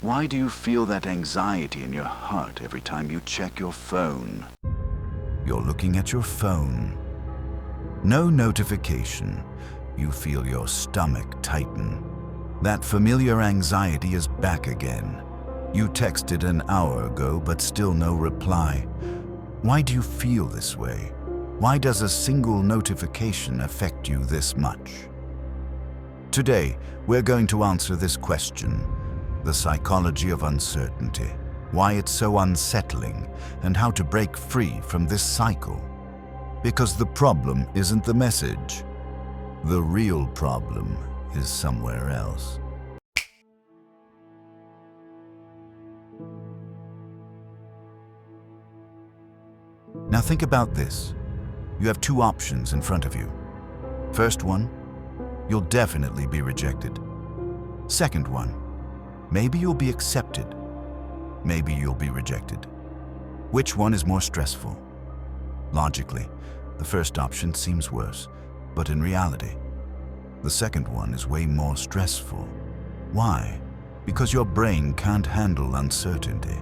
Why do you feel that anxiety in your heart every time you check your phone? You're looking at your phone. No notification. You feel your stomach tighten. That familiar anxiety is back again. You texted an hour ago, but still no reply. Why do you feel this way? Why does a single notification affect you this much? Today, we're going to answer this question: the psychology of uncertainty, why it's so unsettling, and how to break free from this cycle. Because the problem isn't the message. The real problem is somewhere else. Now think about this. You have two options in front of you. First one, you'll definitely be rejected. Second one, maybe you'll be accepted. Maybe you'll be rejected. Which one is more stressful? Logically, the first option seems worse, but in reality, the second one is way more stressful. Why? Because your brain can't handle uncertainty.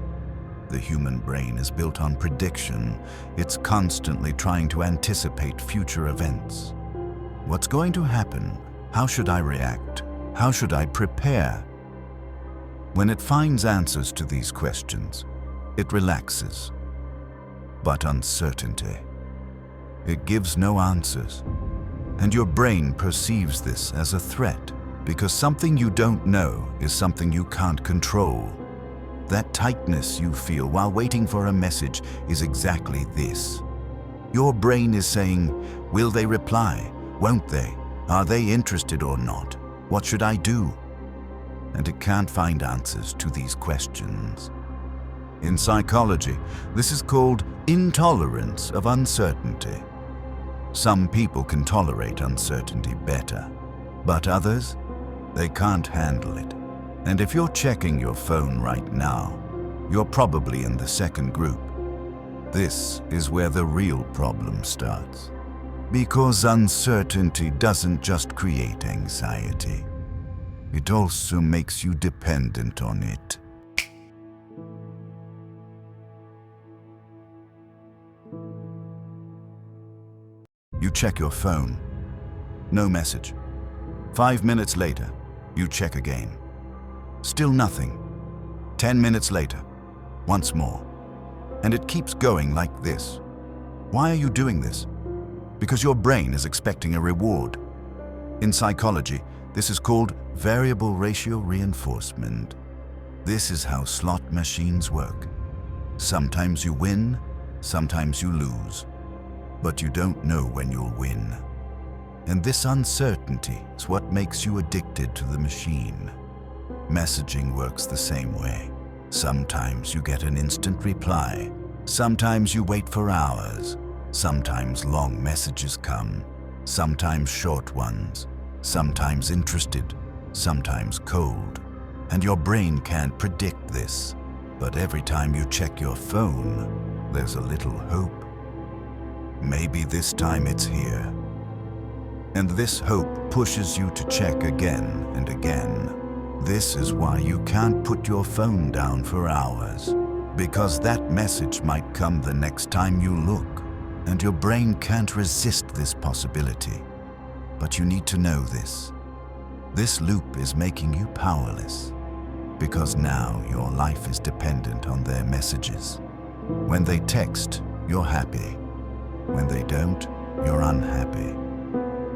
The human brain is built on prediction. It's constantly trying to anticipate future events. What's going to happen? How should I react? How should I prepare? When it finds answers to these questions, it relaxes. But uncertainty, it gives no answers. And your brain perceives this as a threat, because something you don't know is something you can't control. That tightness you feel while waiting for a message is exactly this. Your brain is saying, will they reply? Won't they? Are they interested or not? What should I do? And it can't find answers to these questions. In psychology, this is called intolerance of uncertainty. Some people can tolerate uncertainty better, but others, they can't handle it. And if you're checking your phone right now, you're probably in the second group. This is where the real problem starts. Because uncertainty doesn't just create anxiety. It also makes you dependent on it. You check your phone. No message. 5 minutes later, you check again. Still nothing. 10 minutes later, once more. And it keeps going like this. Why are you doing this? Because your brain is expecting a reward. In psychology, this is called variable ratio reinforcement. This is how slot machines work. Sometimes you win, sometimes you lose. But you don't know when you'll win. And this uncertainty is what makes you addicted to the machine. Messaging works the same way. Sometimes you get an instant reply. Sometimes you wait for hours. Sometimes long messages come. Sometimes short ones. Sometimes interested. Sometimes cold. And your brain can't predict this. But every time you check your phone, there's a little hope. Maybe this time it's here. And this hope pushes you to check again and again. This is why you can't put your phone down for hours. Because that message might come the next time you look. And your brain can't resist this possibility. But you need to know this. This loop is making you powerless. Because now your life is dependent on their messages. When they text, you're happy. When they don't, you're unhappy.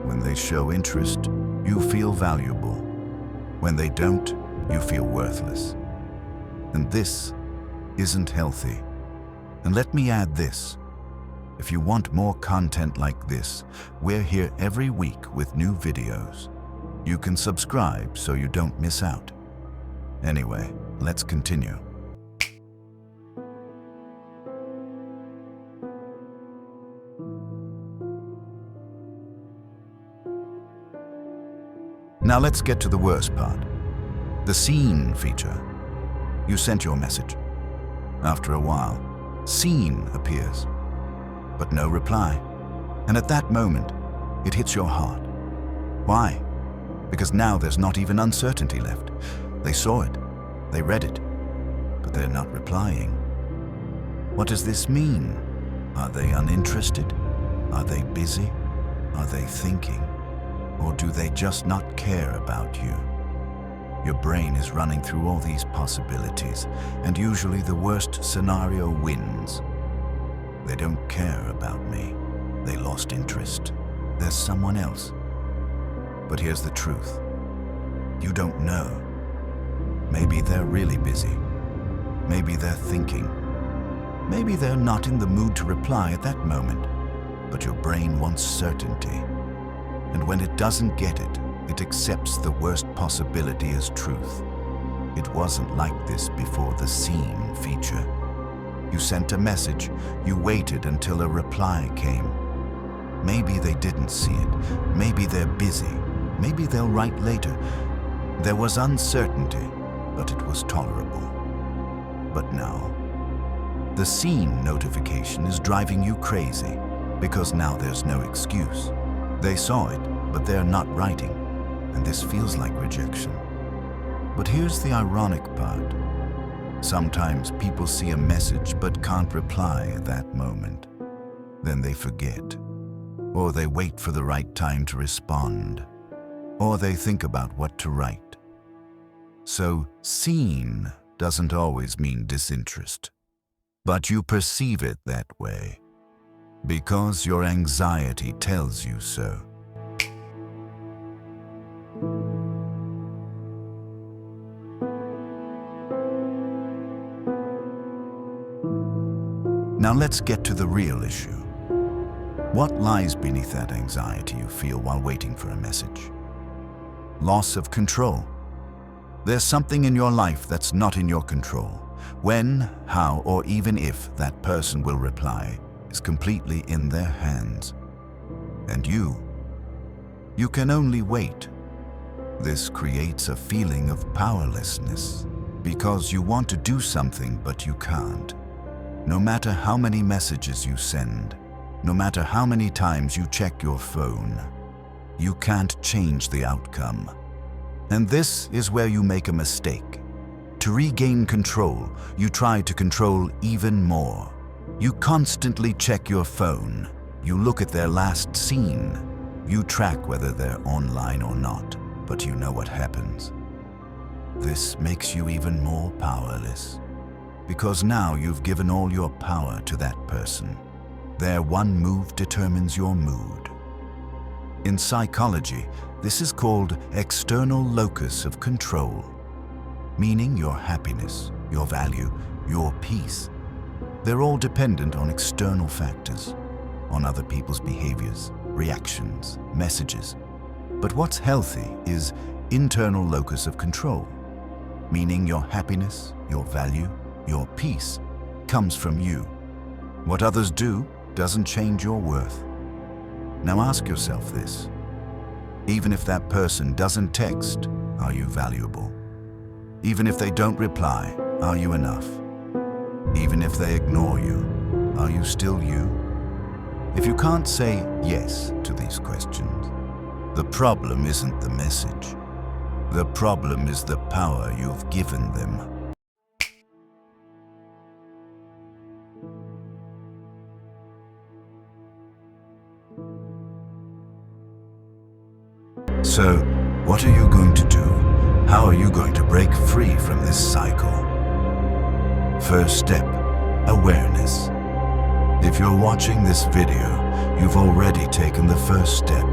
When they show interest, you feel valuable. When they don't, you feel worthless. And this isn't healthy. And let me add this. If you want more content like this, we're here every week with new videos. You can subscribe so you don't miss out. Anyway, let's continue. Now let's get to the worst part. The seen feature. You sent your message. After a while, seen appears, but no reply. And at that moment, it hits your heart. Why? Because now there's not even uncertainty left. They saw it. They read it, but they're not replying. What does this mean? Are they uninterested? Are they busy? Are they thinking? Or do they just not care about you? Your brain is running through all these possibilities, and usually the worst scenario wins. They don't care about me. They lost interest. There's someone else. But here's the truth. You don't know. Maybe they're really busy. Maybe they're thinking. Maybe they're not in the mood to reply at that moment. But your brain wants certainty. And when it doesn't get it, it accepts the worst possibility as truth. It wasn't like this before the seen feature. You sent a message, you waited until a reply came. Maybe they didn't see it, maybe they're busy, maybe they'll write later. There was uncertainty, but it was tolerable. But now, the seen notification is driving you crazy, because now there's no excuse. They saw it, but they're not writing, and this feels like rejection. But here's the ironic part. Sometimes people see a message but can't reply at that moment. Then they forget, or they wait for the right time to respond, or they think about what to write. So, seen doesn't always mean disinterest, but you perceive it that way because your anxiety tells you so. Now let's get to the real issue. What lies beneath that anxiety you feel while waiting for a message? Loss of control. There's something in your life that's not in your control. When, how, or even if that person will reply is completely in their hands. And you can only wait. This creates a feeling of powerlessness because you want to do something but you can't. No matter how many messages you send, no matter how many times you check your phone, you can't change the outcome. And this is where you make a mistake. To regain control, you try to control even more. You constantly check your phone. You look at their last seen. You track whether they're online or not, but you know what happens. This makes you even more powerless, because now you've given all your power to that person. Their one move determines your mood. In psychology, this is called external locus of control, meaning your happiness, your value, your peace. They're all dependent on external factors, on other people's behaviors, reactions, messages. But what's healthy is internal locus of control, meaning your happiness, your value, your peace comes from you. What others do doesn't change your worth. Now ask yourself this. Even if that person doesn't text, are you valuable? Even if they don't reply, are you enough? Even if they ignore you, are you still you? If you can't say yes to these questions, the problem isn't the message. The problem is the power you've given them. So, what are you going to do? How are you going to break free from this cycle? First step, awareness. If you're watching this video, you've already taken the first step.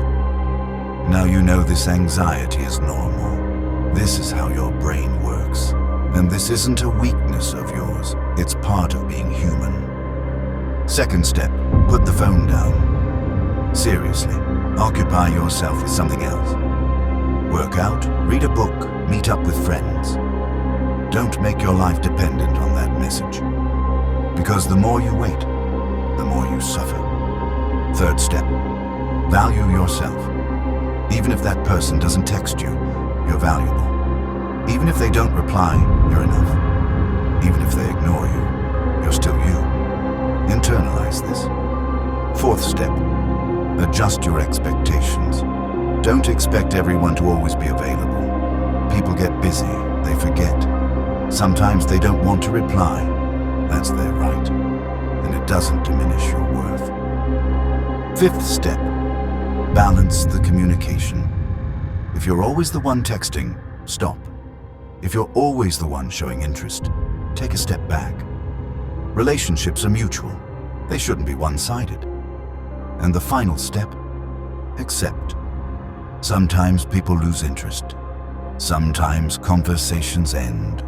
Now you know this anxiety is normal. This is how your brain works. And this isn't a weakness of yours. It's part of being human. Second step, put the phone down. Seriously, occupy yourself with something else. Work out, read a book, meet up with friends. Don't make your life dependent on that message. Because the more you wait, the more you suffer. Third step, value yourself. Even if that person doesn't text you, you're valuable. Even if they don't reply, you're enough. Even if they ignore you, you're still you. Internalize this. Fourth step, adjust your expectations. Don't expect everyone to always be available. People get busy, they forget. Sometimes they don't want to reply. That's their right, and it doesn't diminish your worth. Fifth step, balance the communication. If you're always the one texting, stop. If you're always the one showing interest, take a step back. Relationships are mutual. They shouldn't be one-sided. And the final step, accept. Sometimes people lose interest. Sometimes conversations end.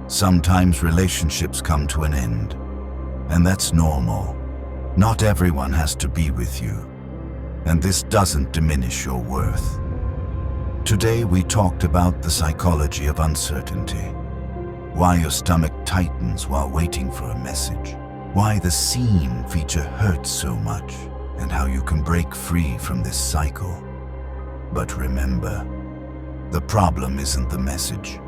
Sometimes relationships come to an end. And that's normal. Not everyone has to be with you. And this doesn't diminish your worth. Today we talked about the psychology of uncertainty. Why your stomach tightens while waiting for a message. Why the scene feature hurts so much. And how you can break free from this cycle. But remember, the problem isn't the message.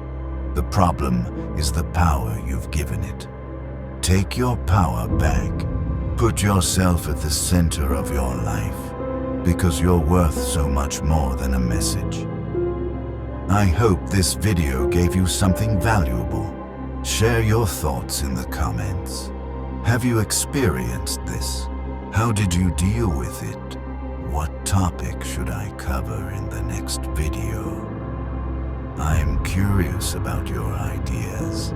The problem is the power you've given it. Take your power back. Put yourself at the center of your life, because you're worth so much more than a message. I hope this video gave you something valuable. Share your thoughts in the comments. Have you experienced this? How did you deal with it? What topic should I cover in the next video? I'm curious about your ideas.